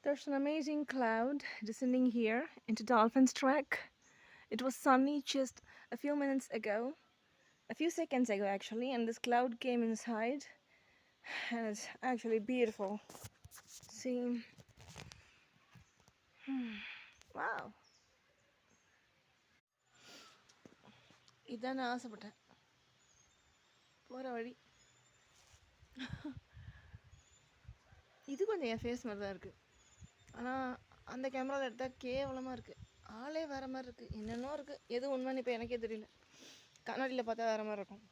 There's an amazing cloud descending here into Dolphin's Track. It was sunny just a few minutes ago, a few seconds ago actually, and this cloud came inside, and it's actually beautiful. See, wow, இதான் நான் ஆசைப்பட்டேன் போகிற வழி. இது கொஞ்சம் என் face மாதிரி தான் இருக்குது, ஆனால் அந்த கேமராவில் எடுத்தால் கேவலமாக இருக்குது. ஆளே வேறு மாதிரி இருக்குது, என்னென்னோ இருக்குது. எது உண்மைன்னு இப்போ எனக்கே தெரியல. கண்ணாடியில் பார்த்தா வேறு மாதிரி இருக்கும்.